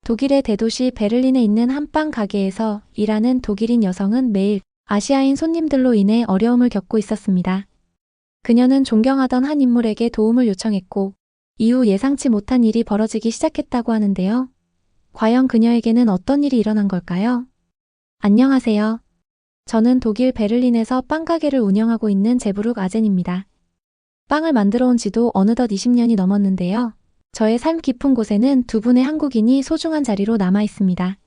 독일의 대도시 베를린에 있는 한 빵 가게에서 일하는 독일인 여성은 매일 아시아인 손님들로 인해 어려움을 겪고 있었습니다. 그녀는 존경하던 한 인물에게 도움을 요청했고 이후 예상치 못한 일이 벌어지기 시작했다고 하는데요. 과연 그녀에게는 어떤 일이 일어난 걸까요? 안녕하세요. 저는 독일 베를린에서 빵 가게를 운영하고 있는 제브룩 아젠입니다. 빵을 만들어 온 지도 어느덧 20년이 넘었는데요. 저의 삶 깊은 곳에는 두 분의 한국인이 소중한 자리로 남아 있습니다.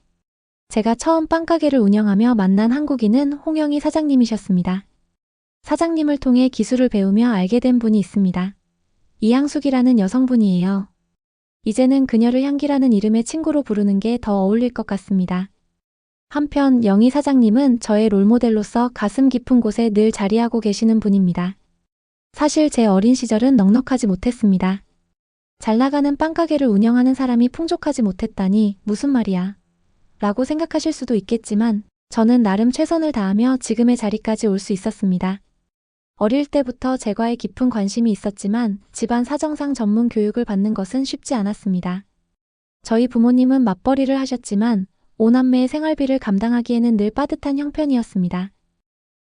제가 처음 빵가게를 운영하며 만난 한국인은 홍영희 사장님이셨습니다. 사장님을 통해 기술을 배우며 알게 된 분이 있습니다. 이향숙이라는 여성분이에요. 이제는 그녀를 향기라는 이름의 친구로 부르는 게 더 어울릴 것 같습니다. 한편 영희 사장님은 저의 롤모델로서 가슴 깊은 곳에 늘 자리하고 계시는 분입니다. 사실 제 어린 시절은 넉넉하지 못했습니다. 잘 나가는 빵가게를 운영하는 사람이 풍족하지 못했다니 무슨 말이야 라고 생각하실 수도 있겠지만 저는 나름 최선을 다하며 지금의 자리까지 올 수 있었습니다. 어릴 때부터 제과에 깊은 관심이 있었지만 집안 사정상 전문 교육을 받는 것은 쉽지 않았습니다. 저희 부모님은 맞벌이를 하셨지만 5남매의 생활비를 감당하기에는 늘 빠듯한 형편이었습니다.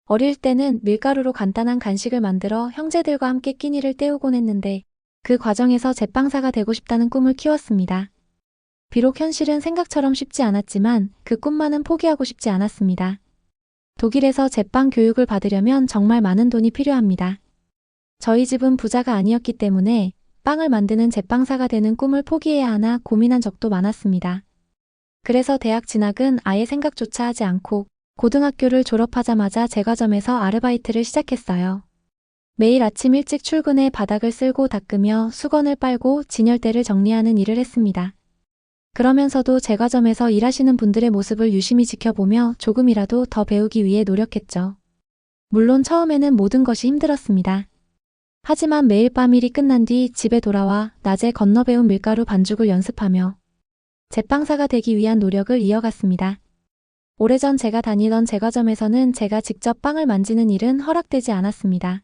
어릴 때는 밀가루로 간단한 간식을 만들어 형제들과 함께 끼니를 때우곤 했는데 그 과정에서 제빵사가 되고 싶다는 꿈을 키웠습니다. 비록 현실은 생각처럼 쉽지 않았지만 그 꿈만은 포기하고 싶지 않았습니다. 독일에서 제빵 교육을 받으려면 정말 많은 돈이 필요합니다. 저희 집은 부자가 아니었기 때문에 빵을 만드는 제빵사가 되는 꿈을 포기해야 하나 고민한 적도 많았습니다. 그래서 대학 진학은 아예 생각조차 하지 않고 고등학교를 졸업하자마자 제과점에서 아르바이트를 시작했어요. 매일 아침 일찍 출근해 바닥을 쓸고 닦으며 수건을 빨고 진열대를 정리하는 일을 했습니다. 그러면서도 제과점에서 일하시는 분들의 모습을 유심히 지켜보며 조금이라도 더 배우기 위해 노력했죠. 물론 처음에는 모든 것이 힘들었습니다. 하지만 매일 밤 일이 끝난 뒤 집에 돌아와 낮에 건너 배운 밀가루 반죽을 연습하며 제빵사가 되기 위한 노력을 이어갔습니다. 오래전 제가 다니던 제과점에서는 제가 직접 빵을 만지는 일은 허락되지 않았습니다.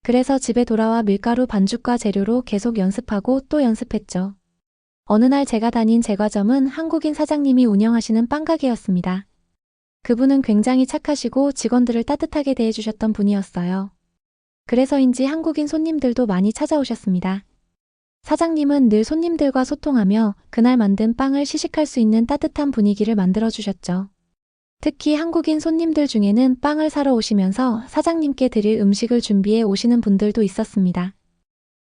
그래서 집에 돌아와 밀가루 반죽과 재료로 계속 연습하고 또 연습했죠. 어느 날 제가 다닌 제과점은 한국인 사장님이 운영하시는 빵가게였습니다. 그분은 굉장히 착하시고 직원들을 따뜻하게 대해주셨던 분이었어요. 그래서인지 한국인 손님들도 많이 찾아오셨습니다. 사장님은 늘 손님들과 소통하며 그날 만든 빵을 시식할 수 있는 따뜻한 분위기를 만들어주셨죠. 특히 한국인 손님들 중에는 빵을 사러 오시면서 사장님께 드릴 음식을 준비해 오시는 분들도 있었습니다.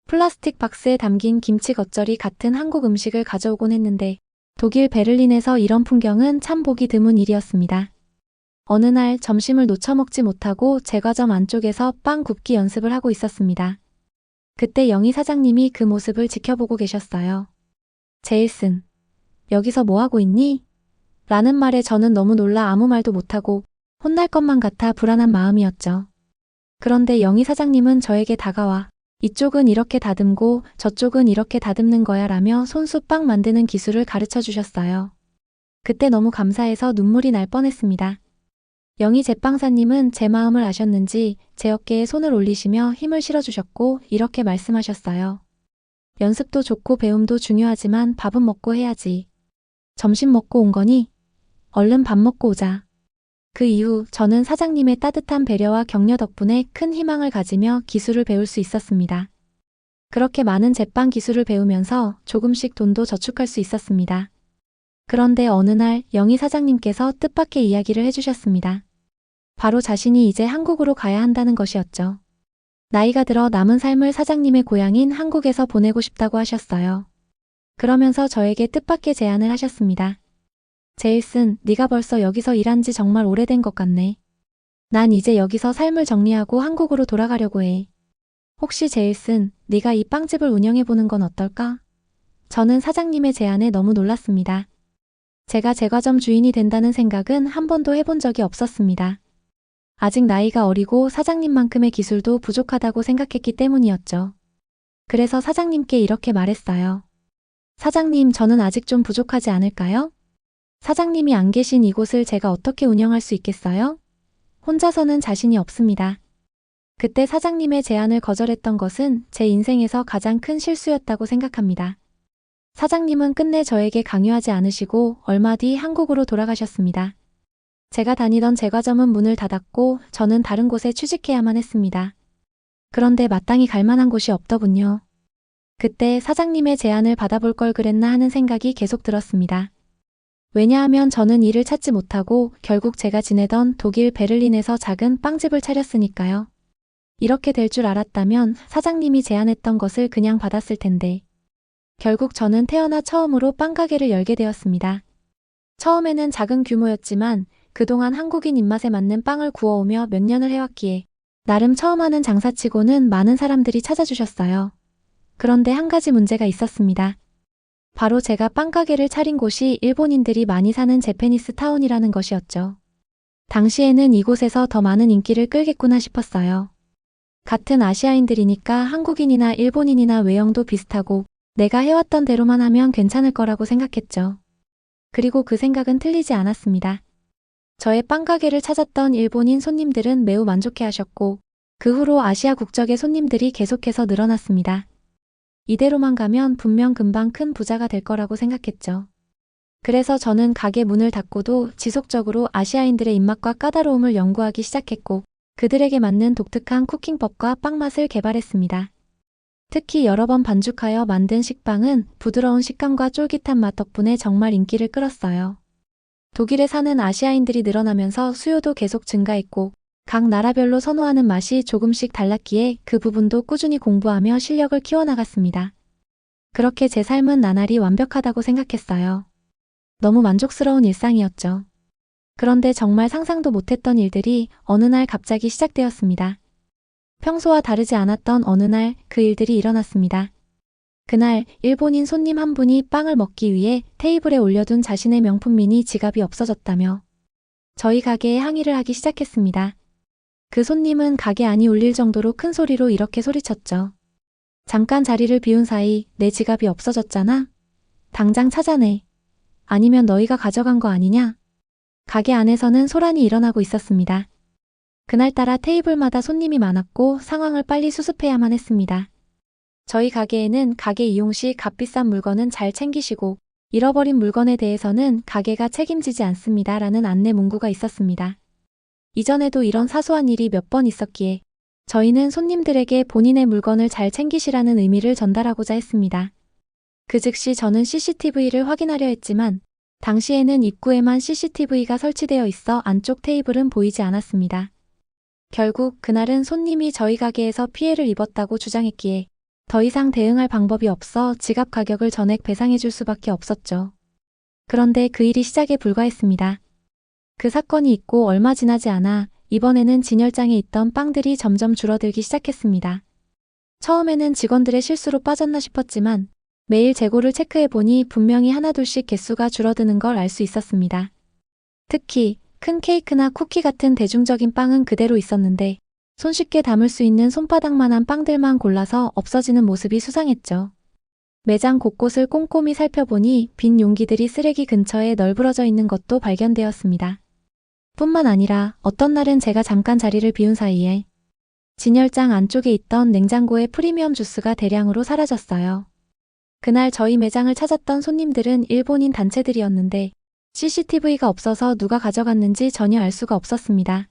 플라스틱 박스에 담긴 김치 겉절이 같은 한국 음식을 가져오곤 했는데 독일 베를린에서 이런 풍경은 참 보기 드문 일이었습니다. 어느 날 점심을 놓쳐 먹지 못하고 제과점 안쪽에서 빵 굽기 연습을 하고 있었습니다. 그때 영희 사장님이 그 모습을 지켜보고 계셨어요. 제일슨, 여기서 뭐 하고 있니? 라는 말에 저는 너무 놀라 아무 말도 못하고 혼날 것만 같아 불안한 마음이었죠. 그런데 영희 사장님은 저에게 다가와 이쪽은 이렇게 다듬고 저쪽은 이렇게 다듬는 거야 라며 손수 빵 만드는 기술을 가르쳐 주셨어요. 그때 너무 감사해서 눈물이 날 뻔했습니다. 영희 제빵사님은 제 마음을 아셨는지 제 어깨에 손을 올리시며 힘을 실어주셨고 이렇게 말씀하셨어요. 연습도 좋고 배움도 중요하지만 밥은 먹고 해야지. 점심 먹고 온 거니? 얼른 밥 먹고 오자. 그 이후 저는 사장님의 따뜻한 배려와 격려 덕분에 큰 희망을 가지며 기술을 배울 수 있었습니다. 그렇게 많은 제빵 기술을 배우면서 조금씩 돈도 저축할 수 있었습니다. 그런데 어느 날 영희 사장님께서 뜻밖의 이야기를 해주셨습니다. 바로 자신이 이제 한국으로 가야 한다는 것이었죠. 나이가 들어 남은 삶을 사장님의 고향인 한국에서 보내고 싶다고 하셨어요. 그러면서 저에게 뜻밖의 제안을 하셨습니다. 제일슨, 네가 벌써 여기서 일한 지 정말 오래된 것 같네. 난 이제 여기서 삶을 정리하고 한국으로 돌아가려고 해. 혹시 제일슨, 네가 이 빵집을 운영해보는 건 어떨까? 저는 사장님의 제안에 너무 놀랐습니다. 제가 제과점 주인이 된다는 생각은 한 번도 해본 적이 없었습니다. 아직 나이가 어리고 사장님만큼의 기술도 부족하다고 생각했기 때문이었죠. 그래서 사장님께 이렇게 말했어요. 사장님, 저는 아직 좀 부족하지 않을까요? 사장님이 안 계신 이곳을 제가 어떻게 운영할 수 있겠어요? 혼자서는 자신이 없습니다. 그때 사장님의 제안을 거절했던 것은 제 인생에서 가장 큰 실수였다고 생각합니다. 사장님은 끝내 저에게 강요하지 않으시고 얼마 뒤 한국으로 돌아가셨습니다. 제가 다니던 제과점은 문을 닫았고 저는 다른 곳에 취직해야만 했습니다. 그런데 마땅히 갈 만한 곳이 없더군요. 그때 사장님의 제안을 받아볼 걸 그랬나 하는 생각이 계속 들었습니다. 왜냐하면 저는 일을 찾지 못하고 결국 제가 지내던 독일 베를린에서 작은 빵집을 차렸으니까요. 이렇게 될 줄 알았다면 사장님이 제안했던 것을 그냥 받았을 텐데. 결국 저는 태어나 처음으로 빵가게를 열게 되었습니다. 처음에는 작은 규모였지만 그동안 한국인 입맛에 맞는 빵을 구워오며 몇 년을 해왔기에 나름 처음 하는 장사치고는 많은 사람들이 찾아주셨어요. 그런데 한 가지 문제가 있었습니다. 바로 제가 빵가게를 차린 곳이 일본인들이 많이 사는 재패니스 타운이라는 것이었죠. 당시에는 이곳에서 더 많은 인기를 끌겠구나 싶었어요. 같은 아시아인들이니까 한국인이나 일본인이나 외형도 비슷하고 내가 해왔던 대로만 하면 괜찮을 거라고 생각했죠. 그리고 그 생각은 틀리지 않았습니다. 저의 빵가게를 찾았던 일본인 손님들은 매우 만족해하셨고 그 후로 아시아 국적의 손님들이 계속해서 늘어났습니다. 이대로만 가면 분명 금방 큰 부자가 될 거라고 생각했죠. 그래서 저는 가게 문을 닫고도 지속적으로 아시아인들의 입맛과 까다로움을 연구하기 시작했고 그들에게 맞는 독특한 쿠킹법과 빵 맛을 개발했습니다. 특히 여러 번 반죽하여 만든 식빵은 부드러운 식감과 쫄깃한 맛 덕분에 정말 인기를 끌었어요. 독일에 사는 아시아인들이 늘어나면서 수요도 계속 증가했고 각 나라별로 선호하는 맛이 조금씩 달랐기에 그 부분도 꾸준히 공부하며 실력을 키워나갔습니다. 그렇게 제 삶은 나날이 완벽하다고 생각했어요. 너무 만족스러운 일상이었죠. 그런데 정말 상상도 못했던 일들이 어느 날 갑자기 시작되었습니다. 평소와 다르지 않았던 어느 날 그 일들이 일어났습니다. 그날 일본인 손님 한 분이 빵을 먹기 위해 테이블에 올려둔 자신의 명품 미니 지갑이 없어졌다며 저희 가게에 항의를 하기 시작했습니다. 그 손님은 가게 안이 울릴 정도로 큰 소리로 이렇게 소리쳤죠. 잠깐 자리를 비운 사이 내 지갑이 없어졌잖아? 당장 찾아내. 아니면 너희가 가져간 거 아니냐? 가게 안에서는 소란이 일어나고 있었습니다. 그날따라 테이블마다 손님이 많았고 상황을 빨리 수습해야만 했습니다. 저희 가게에는 가게 이용 시 값비싼 물건은 잘 챙기시고 잃어버린 물건에 대해서는 가게가 책임지지 않습니다. 라는 안내 문구가 있었습니다. 이전에도 이런 사소한 일이 몇 번 있었기에 저희는 손님들에게 본인의 물건을 잘 챙기시라는 의미를 전달하고자 했습니다. 그 즉시 저는 CCTV를 확인하려 했지만 당시에는 입구에만 CCTV가 설치되어 있어 안쪽 테이블은 보이지 않았습니다. 결국 그날은 손님이 저희 가게에서 피해를 입었다고 주장했기에 더 이상 대응할 방법이 없어 지갑 가격을 전액 배상해 줄 수밖에 없었죠. 그런데 그 일이 시작에 불과했습니다. 그 사건이 있고 얼마 지나지 않아 이번에는 진열장에 있던 빵들이 점점 줄어들기 시작했습니다. 처음에는 직원들의 실수로 빠졌나 싶었지만 매일 재고를 체크해보니 분명히 하나둘씩 개수가 줄어드는 걸 알 수 있었습니다. 특히 큰 케이크나 쿠키 같은 대중적인 빵은 그대로 있었는데 손쉽게 담을 수 있는 손바닥만한 빵들만 골라서 없어지는 모습이 수상했죠. 매장 곳곳을 꼼꼼히 살펴보니 빈 용기들이 쓰레기 근처에 널브러져 있는 것도 발견되었습니다. 뿐만 아니라 어떤 날은 제가 잠깐 자리를 비운 사이에 진열장 안쪽에 있던 냉장고의 프리미엄 주스가 대량으로 사라졌어요. 그날 저희 매장을 찾았던 손님들은 일본인 단체들이었는데 CCTV가 없어서 누가 가져갔는지 전혀 알 수가 없었습니다.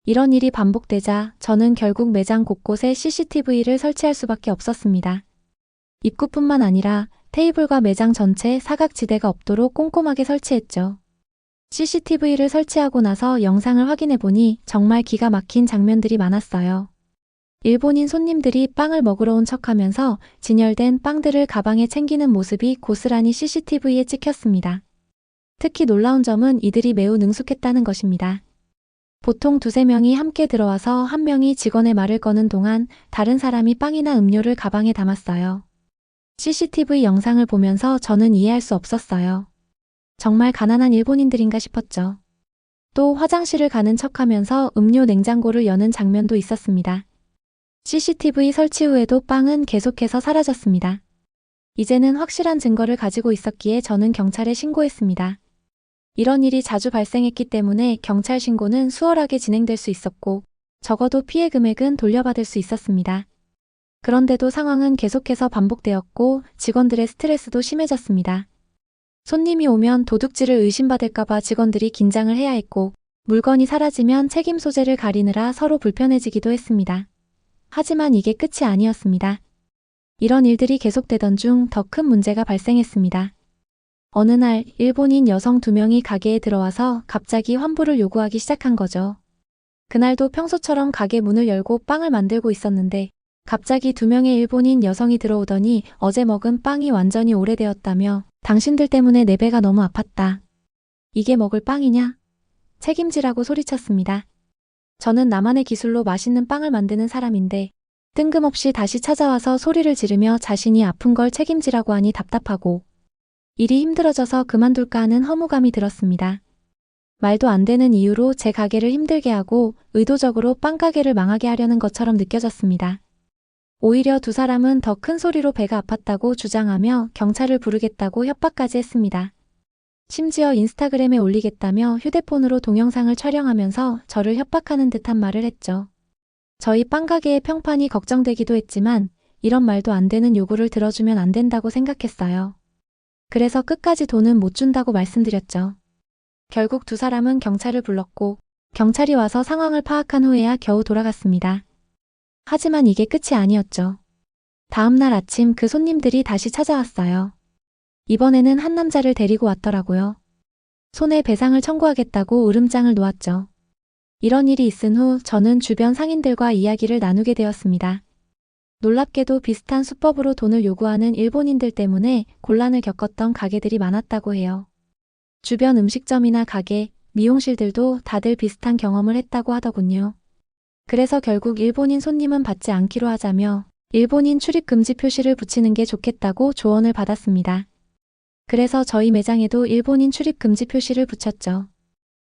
이런 일이 반복되자 저는 결국 매장 곳곳에 CCTV를 설치할 수밖에 없었습니다. 입구뿐만 아니라 테이블과 매장 전체에 사각지대가 없도록 꼼꼼하게 설치했죠. CCTV를 설치하고 나서 영상을 확인해보니 정말 기가 막힌 장면들이 많았어요. 일본인 손님들이 빵을 먹으러 온 척하면서 진열된 빵들을 가방에 챙기는 모습이 고스란히 CCTV에 찍혔습니다. 특히 놀라운 점은 이들이 매우 능숙했다는 것입니다. 보통 두세 명이 함께 들어와서 한 명이 직원의 말을 거는 동안 다른 사람이 빵이나 음료를 가방에 담았어요. CCTV 영상을 보면서 저는 이해할 수 없었어요. 정말 가난한 일본인들인가 싶었죠. 또 화장실을 가는 척하면서 음료 냉장고를 여는 장면도 있었습니다. CCTV 설치 후에도 빵은 계속해서 사라졌습니다. 이제는 확실한 증거를 가지고 있었기에 저는 경찰에 신고했습니다. 이런 일이 자주 발생했기 때문에 경찰 신고는 수월하게 진행될 수 있었고 적어도 피해 금액은 돌려받을 수 있었습니다. 그런데도 상황은 계속해서 반복되었고 직원들의 스트레스도 심해졌습니다. 손님이 오면 도둑질을 의심받을까봐 직원들이 긴장을 해야 했고 물건이 사라지면 책임 소재를 가리느라 서로 불편해지기도 했습니다. 하지만 이게 끝이 아니었습니다. 이런 일들이 계속되던 중 더 큰 문제가 발생했습니다. 어느 날 일본인 여성 2명이 가게에 들어와서 갑자기 환불을 요구하기 시작한 거죠. 그날도 평소처럼 가게 문을 열고 빵을 만들고 있었는데 갑자기 2명의 일본인 여성이 들어오더니 어제 먹은 빵이 완전히 오래되었다며 당신들 때문에 내 배가 너무 아팠다. 이게 먹을 빵이냐? 책임지라고 소리쳤습니다. 저는 나만의 기술로 맛있는 빵을 만드는 사람인데 뜬금없이 다시 찾아와서 소리를 지르며 자신이 아픈 걸 책임지라고 하니 답답하고 일이 힘들어져서 그만둘까 하는 허무감이 들었습니다. 말도 안 되는 이유로 제 가게를 힘들게 하고 의도적으로 빵가게를 망하게 하려는 것처럼 느껴졌습니다. 오히려 2사람은 더 큰 소리로 배가 아팠다고 주장하며 경찰을 부르겠다고 협박까지 했습니다. 심지어 인스타그램에 올리겠다며 휴대폰으로 동영상을 촬영하면서 저를 협박하는 듯한 말을 했죠. 저희 빵가게의 평판이 걱정되기도 했지만 이런 말도 안 되는 요구를 들어주면 안 된다고 생각했어요. 그래서 끝까지 돈은 못 준다고 말씀드렸죠. 결국 2사람은 경찰을 불렀고 경찰이 와서 상황을 파악한 후에야 겨우 돌아갔습니다. 하지만 이게 끝이 아니었죠. 다음 날 아침 그 손님들이 다시 찾아왔어요. 이번에는 한 남자를 데리고 왔더라고요. 손해 배상을 청구하겠다고 으름장을 놓았죠. 이런 일이 있은 후 저는 주변 상인들과 이야기를 나누게 되었습니다. 놀랍게도 비슷한 수법으로 돈을 요구하는 일본인들 때문에 곤란을 겪었던 가게들이 많았다고 해요. 주변 음식점이나 가게, 미용실들도 다들 비슷한 경험을 했다고 하더군요. 그래서 결국 일본인 손님은 받지 않기로 하자며 일본인 출입 금지 표시를 붙이는 게 좋겠다고 조언을 받았습니다. 그래서 저희 매장에도 일본인 출입 금지 표시를 붙였죠.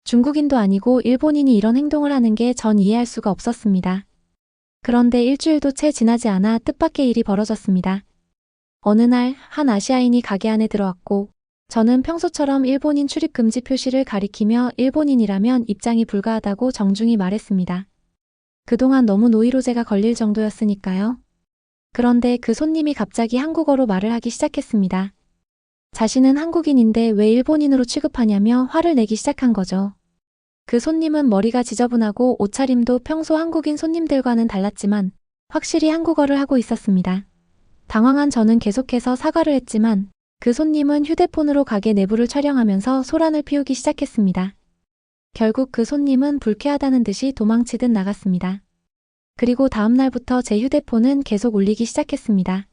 중국인도 아니고 일본인이 이런 행동을 하는 게 전 이해할 수가 없었습니다. 그런데 일주일도 채 지나지 않아 뜻밖의 일이 벌어졌습니다. 어느 날 한 아시아인이 가게 안에 들어왔고 저는 평소처럼 일본인 출입 금지 표시를 가리키며 일본인이라면 입장이 불가하다고 정중히 말했습니다. 그동안 너무 노이로제가 걸릴 정도였으니까요. 그런데 그 손님이 갑자기 한국어로 말을 하기 시작했습니다. 자신은 한국인인데 왜 일본인으로 취급하냐며 화를 내기 시작한 거죠. 그 손님은 머리가 지저분하고 옷차림도 평소 한국인 손님들과는 달랐지만 확실히 한국어를 하고 있었습니다. 당황한 저는 계속해서 사과를 했지만 그 손님은 휴대폰으로 가게 내부를 촬영하면서 소란을 피우기 시작했습니다. 결국 그 손님은 불쾌하다는 듯이 도망치듯 나갔습니다. 그리고 다음 날부터 제 휴대폰은 계속 울리기 시작했습니다.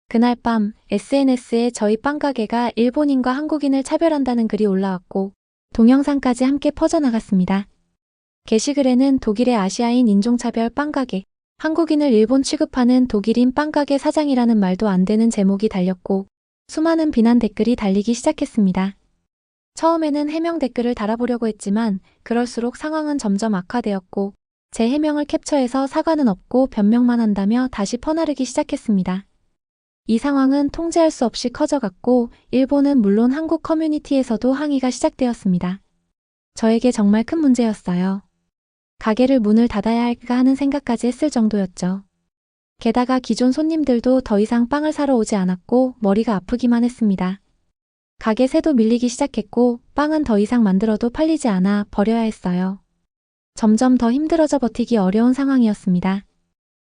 그날 밤 SNS에 저희 빵가게가 일본인과 한국인을 차별한다는 글이 올라왔고 동영상까지 함께 퍼져나갔습니다. 게시글에는 독일의 아시아인 인종차별 빵가게, 한국인을 일본 취급하는 독일인 빵가게 사장이라는 말도 안 되는 제목이 달렸고 수많은 비난 댓글이 달리기 시작했습니다. 처음에는 해명 댓글을 달아보려고 했지만 그럴수록 상황은 점점 악화되었고 제 해명을 캡처해서 사과는 없고 변명만 한다며 다시 퍼나르기 시작했습니다. 이 상황은 통제할 수 없이 커져갔고 일본은 물론 한국 커뮤니티에서도 항의가 시작되었습니다. 저에게 정말 큰 문제였어요. 가게를 문을 닫아야 할까 하는 생각까지 했을 정도였죠. 게다가 기존 손님들도 더 이상 빵을 사러 오지 않았고 머리가 아프기만 했습니다. 가게 새도 밀리기 시작했고 빵은 더 이상 만들어도 팔리지 않아 버려야 했어요. 점점 더 힘들어져 버티기 어려운 상황이었습니다.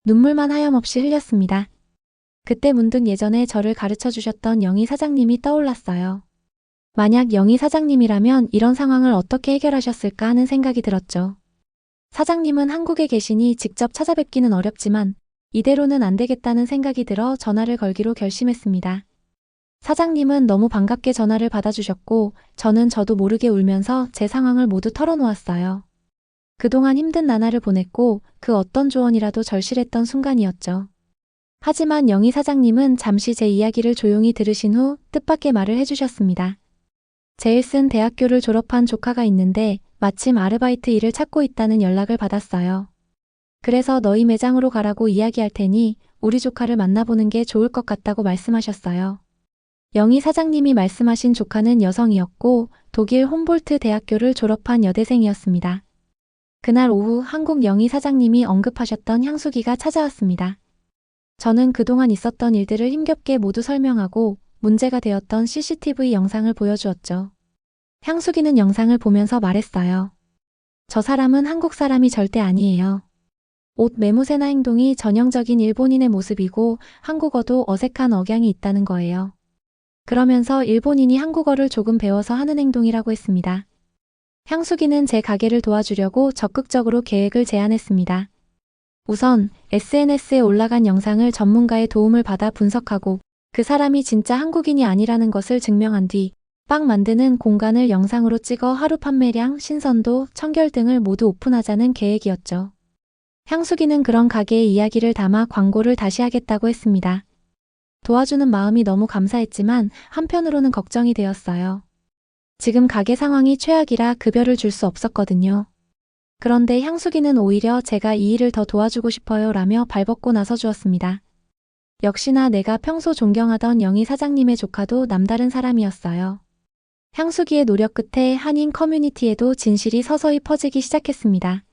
눈물만 하염없이 흘렸습니다. 그때 문득 예전에 저를 가르쳐 주셨던 영희 사장님이 떠올랐어요. 만약 영희 사장님이라면 이런 상황을 어떻게 해결하셨을까 하는 생각이 들었죠. 사장님은 한국에 계시니 직접 찾아뵙기는 어렵지만 이대로는 안 되겠다는 생각이 들어 전화를 걸기로 결심했습니다. 사장님은 너무 반갑게 전화를 받아주셨고 저는 저도 모르게 울면서 제 상황을 모두 털어놓았어요. 그동안 힘든 나날을 보냈고 그 어떤 조언이라도 절실했던 순간이었죠. 하지만 영희 사장님은 잠시 제 이야기를 조용히 들으신 후 뜻밖의 말을 해주셨습니다. 제일 쓴 대학교를 졸업한 조카가 있는데 마침 아르바이트 일을 찾고 있다는 연락을 받았어요. 그래서 너희 매장으로 가라고 이야기할 테니 우리 조카를 만나보는 게 좋을 것 같다고 말씀하셨어요. 영희 사장님이 말씀하신 조카는 여성이었고 독일 홈볼트 대학교를 졸업한 여대생이었습니다. 그날 오후 한국 영희 사장님이 언급하셨던 향수기가 찾아왔습니다. 저는 그동안 있었던 일들을 힘겹게 모두 설명하고 문제가 되었던 CCTV 영상을 보여주었죠. 향수기는 영상을 보면서 말했어요. 저 사람은 한국 사람이 절대 아니에요. 옷 매무새나 행동이 전형적인 일본인의 모습이고 한국어도 어색한 억양이 있다는 거예요. 그러면서 일본인이 한국어를 조금 배워서 하는 행동이라고 했습니다. 향수기는 제 가게를 도와주려고 적극적으로 계획을 제안했습니다. 우선 SNS에 올라간 영상을 전문가의 도움을 받아 분석하고 그 사람이 진짜 한국인이 아니라는 것을 증명한 뒤 빵 만드는 공간을 영상으로 찍어 하루 판매량, 신선도, 청결 등을 모두 오픈하자는 계획이었죠. 향수기는 그런 가게의 이야기를 담아 광고를 다시 하겠다고 했습니다. 도와주는 마음이 너무 감사했지만 한편으로는 걱정이 되었어요. 지금 가게 상황이 최악이라 급여를 줄 수 없었거든요. 그런데 향수기는 오히려 제가 이 일을 더 도와주고 싶어요 라며 발벗고 나서 주었습니다. 역시나 내가 평소 존경하던 영희 사장님의 조카도 남다른 사람이었어요. 향수기의 노력 끝에 한인 커뮤니티에도 진실이 서서히 퍼지기 시작했습니다.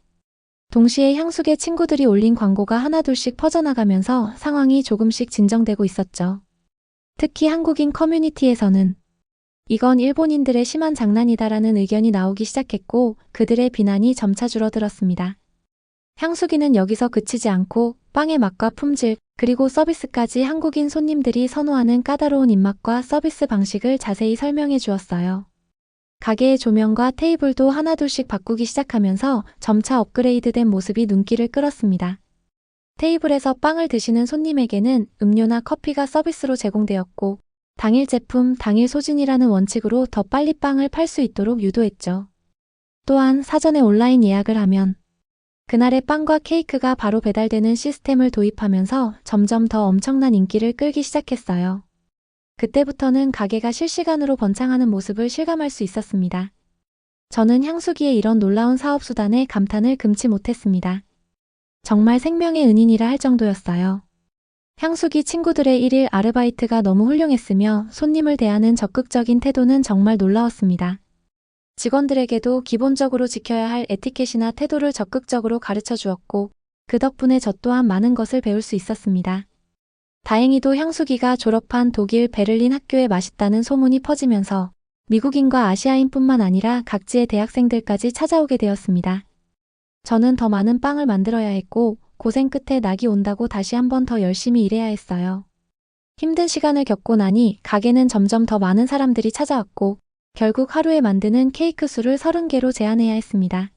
동시에 향수계 친구들이 올린 광고가 하나둘씩 퍼져나가면서 상황이 조금씩 진정되고 있었죠. 특히 한국인 커뮤니티에서는 이건 일본인들의 심한 장난이다라는 의견이 나오기 시작했고 그들의 비난이 점차 줄어들었습니다. 향수기는 여기서 그치지 않고 빵의 맛과 품질, 그리고 서비스까지 한국인 손님들이 선호하는 까다로운 입맛과 서비스 방식을 자세히 설명해 주었어요. 가게의 조명과 테이블도 하나둘씩 바꾸기 시작하면서 점차 업그레이드된 모습이 눈길을 끌었습니다. 테이블에서 빵을 드시는 손님에게는 음료나 커피가 서비스로 제공되었고 당일 제품, 당일 소진이라는 원칙으로 더 빨리 빵을 팔 수 있도록 유도했죠. 또한 사전에 온라인 예약을 하면 그날의 빵과 케이크가 바로 배달되는 시스템을 도입하면서 점점 더 엄청난 인기를 끌기 시작했어요. 그때부터는 가게가 실시간으로 번창하는 모습을 실감할 수 있었습니다. 저는 향수기의 이런 놀라운 사업 수단에 감탄을 금치 못했습니다. 정말 생명의 은인이라 할 정도였어요. 향수기 친구들의 1일 아르바이트가 너무 훌륭했으며 손님을 대하는 적극적인 태도는 정말 놀라웠습니다. 직원들에게도 기본적으로 지켜야 할 에티켓이나 태도를 적극적으로 가르쳐 주었고 그 덕분에 저 또한 많은 것을 배울 수 있었습니다. 다행히도 향수기가 졸업한 독일 베를린 학교에 맛있다는 소문이 퍼지면서 미국인과 아시아인뿐만 아니라 각지의 대학생들까지 찾아오게 되었습니다. 저는 더 많은 빵을 만들어야 했고 고생 끝에 낙이 온다고 다시 한 번 더 열심히 일해야 했어요. 힘든 시간을 겪고 나니 가게는 점점 더 많은 사람들이 찾아왔고 결국 하루에 만드는 케이크 수를 30개로 제한해야 했습니다.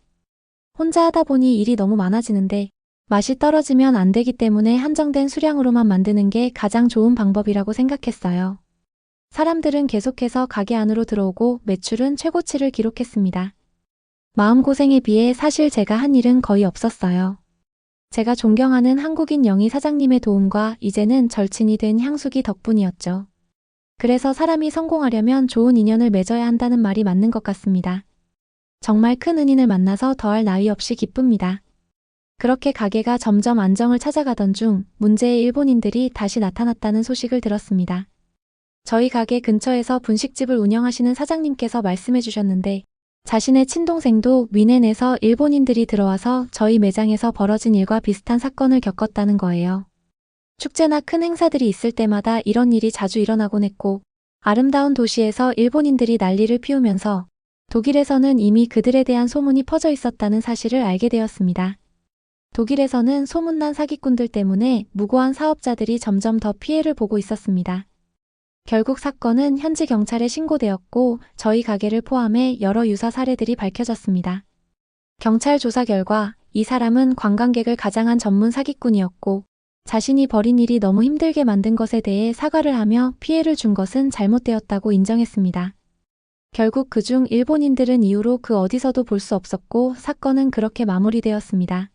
혼자 하다 보니 일이 너무 많아지는데 맛이 떨어지면 안 되기 때문에 한정된 수량으로만 만드는 게 가장 좋은 방법이라고 생각했어요. 사람들은 계속해서 가게 안으로 들어오고 매출은 최고치를 기록했습니다. 마음고생에 비해 사실 제가 한 일은 거의 없었어요. 제가 존경하는 한국인 영희 사장님의 도움과 이제는 절친이 된 향수기 덕분이었죠. 그래서 사람이 성공하려면 좋은 인연을 맺어야 한다는 말이 맞는 것 같습니다. 정말 큰 은인을 만나서 더할 나위 없이 기쁩니다. 그렇게 가게가 점점 안정을 찾아가던 중 문제의 일본인들이 다시 나타났다는 소식을 들었습니다. 저희 가게 근처에서 분식집을 운영하시는 사장님께서 말씀해 주셨는데 자신의 친동생도 위넨에서 일본인들이 들어와서 저희 매장에서 벌어진 일과 비슷한 사건을 겪었다는 거예요. 축제나 큰 행사들이 있을 때마다 이런 일이 자주 일어나곤 했고 아름다운 도시에서 일본인들이 난리를 피우면서 독일에서는 이미 그들에 대한 소문이 퍼져 있었다는 사실을 알게 되었습니다. 독일에서는 소문난 사기꾼들 때문에 무고한 사업자들이 점점 더 피해를 보고 있었습니다. 결국 사건은 현지 경찰에 신고되었고 저희 가게를 포함해 여러 유사 사례들이 밝혀졌습니다. 경찰 조사 결과 이 사람은 관광객을 가장한 전문 사기꾼이었고 자신이 벌인 일이 너무 힘들게 만든 것에 대해 사과를 하며 피해를 준 것은 잘못되었다고 인정했습니다. 결국 그중 일본인들은 이후로 그 어디서도 볼 수 없었고 사건은 그렇게 마무리되었습니다.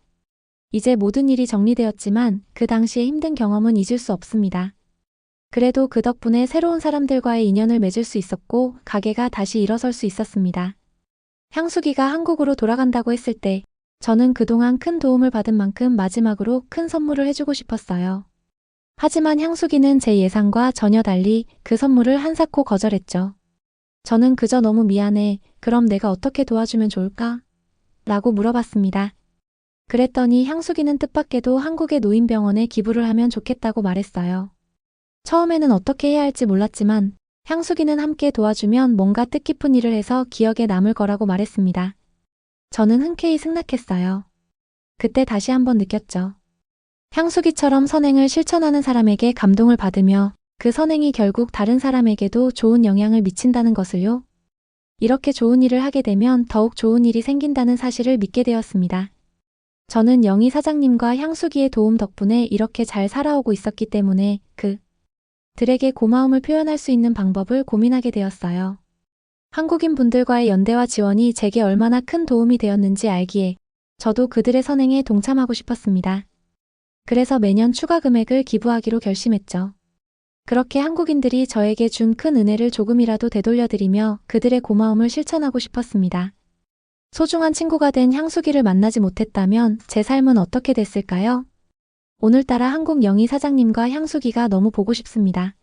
이제 모든 일이 정리되었지만 그 당시의 힘든 경험은 잊을 수 없습니다. 그래도 그 덕분에 새로운 사람들과의 인연을 맺을 수 있었고 가게가 다시 일어설 수 있었습니다. 향수기가 한국으로 돌아간다고 했을 때 저는 그동안 큰 도움을 받은 만큼 마지막으로 큰 선물을 해주고 싶었어요. 하지만 향수기는 제 예상과 전혀 달리 그 선물을 한사코 거절했죠. 저는 그저 너무 미안해. 그럼 내가 어떻게 도와주면 좋을까? 라고 물어봤습니다. 그랬더니 향수기는 뜻밖에도 한국의 노인병원에 기부를 하면 좋겠다고 말했어요. 처음에는 어떻게 해야 할지 몰랐지만 향수기는 함께 도와주면 뭔가 뜻깊은 일을 해서 기억에 남을 거라고 말했습니다. 저는 흔쾌히 승낙했어요. 그때 다시 한번 느꼈죠. 향수기처럼 선행을 실천하는 사람에게 감동을 받으며 그 선행이 결국 다른 사람에게도 좋은 영향을 미친다는 것을요. 이렇게 좋은 일을 하게 되면 더욱 좋은 일이 생긴다는 사실을 믿게 되었습니다. 저는 영희 사장님과 향수기의 도움 덕분에 이렇게 잘 살아오고 있었기 때문에 들에게 고마움을 표현할 수 있는 방법을 고민하게 되었어요. 한국인 분들과의 연대와 지원이 제게 얼마나 큰 도움이 되었는지 알기에 저도 그들의 선행에 동참하고 싶었습니다. 그래서 매년 추가 금액을 기부하기로 결심했죠. 그렇게 한국인들이 저에게 준 큰 은혜를 조금이라도 되돌려드리며 그들의 고마움을 실천하고 싶었습니다. 소중한 친구가 된 향수기를 만나지 못했다면 제 삶은 어떻게 됐을까요? 오늘따라 한국 영희 사장님과 향수기가 너무 보고 싶습니다.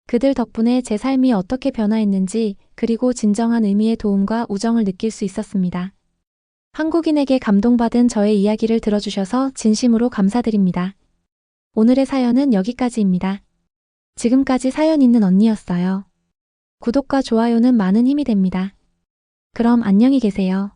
그들 덕분에 제 삶이 어떻게 변화했는지 그리고 진정한 의미의 도움과 우정을 느낄 수 있었습니다. 한국인에게 감동받은 저의 이야기를 들어주셔서 진심으로 감사드립니다. 오늘의 사연은 여기까지입니다. 지금까지 사연 있는 언니였어요. 구독과 좋아요는 많은 힘이 됩니다. 그럼 안녕히 계세요.